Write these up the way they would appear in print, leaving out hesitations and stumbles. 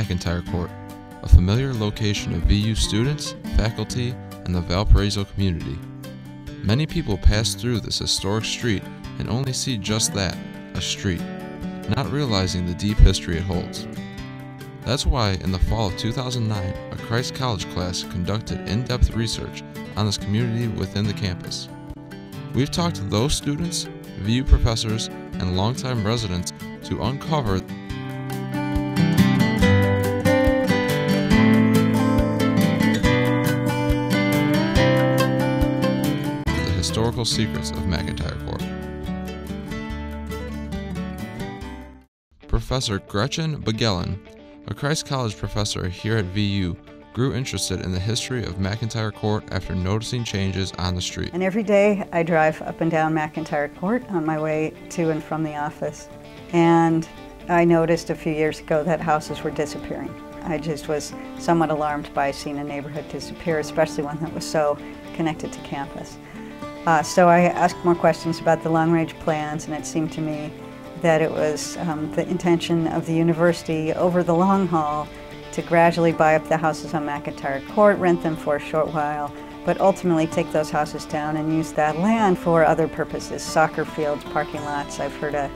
McIntyre Court, a familiar location of VU students, faculty, and the Valparaiso community. Many people pass through this historic street and only see just that, a street, not realizing the deep history it holds. That's why, in the fall of 2009, a Christ College class conducted in-depth research on this community within the campus. We've talked to those students, VU professors, and longtime residents to uncover the historical secrets of McIntyre Court. Professor Gretchen Begellen, a Christ College professor here at VU, grew interested in the history of McIntyre Court after noticing changes on the street. And every day I drive up and down McIntyre Court on my way to and from the office. And I noticed a few years ago that houses were disappearing. I just was somewhat alarmed by seeing a neighborhood disappear, especially one that was so connected to campus. So I asked more questions about the long-range plans, and it seemed to me that it was the intention of the university over the long haul to gradually buy up the houses on McIntyre Court, rent them for a short while, but ultimately take those houses down and use that land for other purposes, soccer fields, parking lots. I've heard a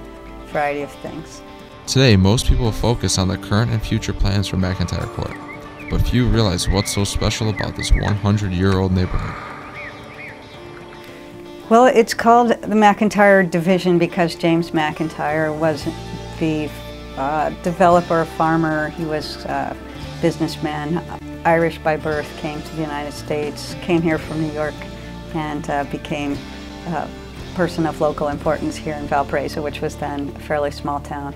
variety of things. Today, most people focus on the current and future plans for McIntyre Court, but few realize what's so special about this 100-year-old neighborhood. Well, it's called the McIntyre Division because James McIntyre was the developer, farmer. He was a businessman, Irish by birth, came to the United States, came here from New York, and became a person of local importance here in Valparaiso, which was then a fairly small town.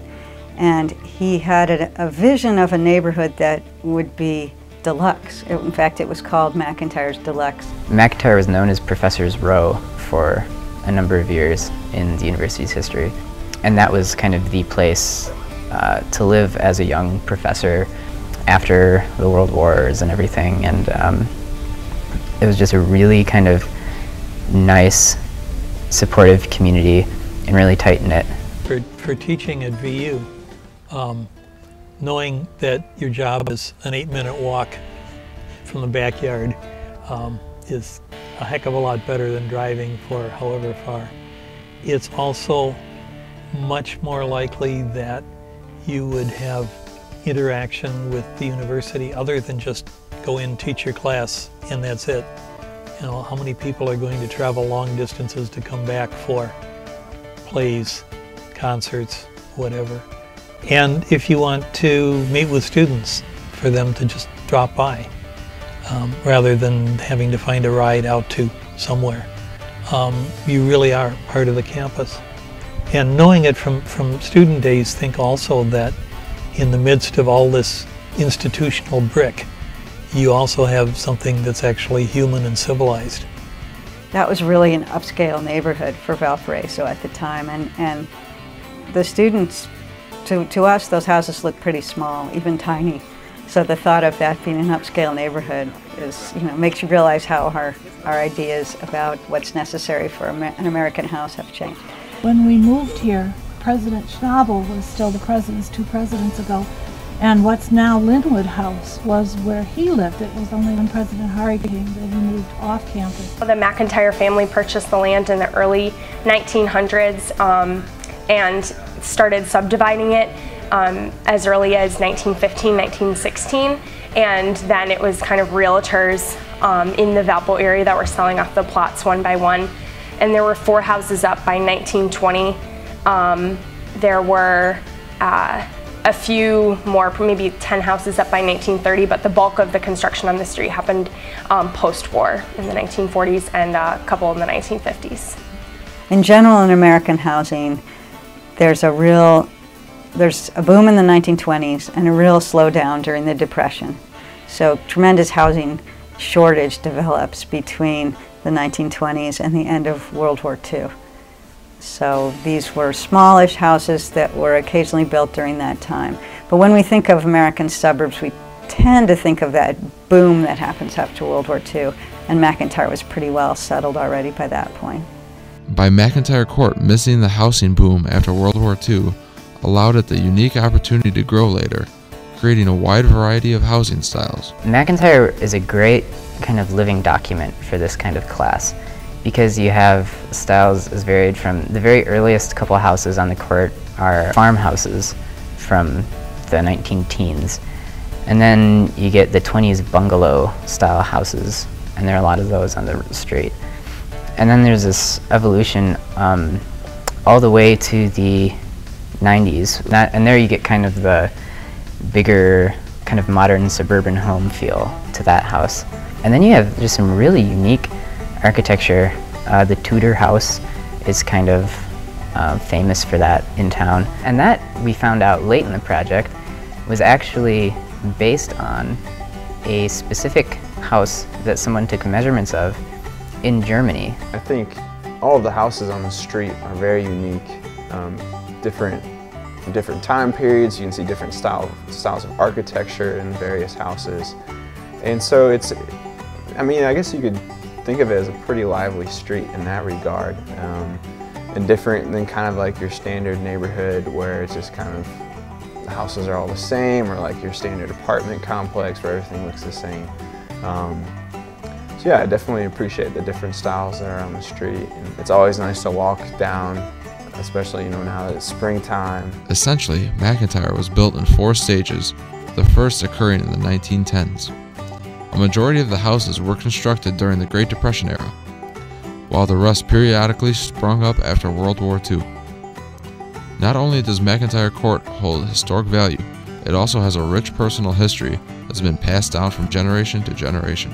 And he had a vision of a neighborhood that would be deluxe. In fact, it was called McIntyre's Deluxe. McIntyre was known as Professor's Row for a number of years in the university's history. And that was kind of the place to live as a young professor after the World Wars and everything. And it was just a really kind of nice, supportive community and really tight-knit. For teaching at VU, knowing that your job is an 8-minute walk from the backyard is a heck of a lot better than driving for however far. It's also much more likely that you would have interaction with the university other than just go in, teach your class, and that's it. You know, how many people are going to travel long distances to come back for plays, concerts, whatever. And if you want to meet with students, for them to just drop by, rather than having to find a ride out to somewhere. You really are part of the campus. And knowing it from student days, think also that in the midst of all this institutional brick, you also have something that's actually human and civilized. That was really an upscale neighborhood for Valparaiso at the time, and the students, to us, those houses looked pretty small, even tiny. So the thought of that being an upscale neighborhood is, makes you realize how our ideas about what's necessary for an American house have changed. When we moved here, President Schnabel was still the president 2 presidents ago, and what's now Linwood House was where he lived. It was only when President Hari came that he moved off campus. The McIntyre family purchased the land in the early 1900s and started subdividing it as early as 1915, 1916, and then it was kind of realtors in the Valpo area that were selling off the plots one by one. And there were 4 houses up by 1920. There were a few more, maybe 10 houses up by 1930, but the bulk of the construction on the street happened post-war in the 1940s and a couple in the 1950s. In general, in American housing, there's a boom in the 1920s and a real slowdown during the Depression. So tremendous housing shortage develops between the 1920s and the end of World War II. So these were smallish houses that were occasionally built during that time. But when we think of American suburbs, we tend to think of that boom that happens after World War II, and McIntyre was pretty well settled already by that point. By McIntyre Court missing the housing boom after World War II allowed it the unique opportunity to grow later, creating a wide variety of housing styles. McIntyre is a great kind of living document for this kind of class because you have styles as varied from the very earliest couple of houses on the court are farmhouses from the 19-teens. And then you get the 20s bungalow style houses, and there are a lot of those on the street. And then there's this evolution all the way to the 90s, and there you get kind of the bigger kind of modern suburban home feel to that house. And then you have just some really unique architecture. The Tudor house is kind of famous for that in town. And that, we found out late in the project, was actually based on a specific house that someone took measurements of in Germany. I think all of the houses on the street are very unique, different time periods. You can see different styles of architecture in various houses. And so it's, I mean, I guess you could think of it as a pretty lively street in that regard, and different than kind of like your standard neighborhood where it's just kind of the houses are all the same, or like your standard apartment complex where everything looks the same. So yeah, I definitely appreciate the different styles that are on the street. And it's always nice to walk down, especially, you know, now that it's springtime. Essentially, McIntyre was built in 4 stages, the first occurring in the 1910s. A majority of the houses were constructed during the Great Depression era, while the rest periodically sprung up after World War II. Not only does McIntyre Court hold historic value, it also has a rich personal history that's been passed down from generation to generation.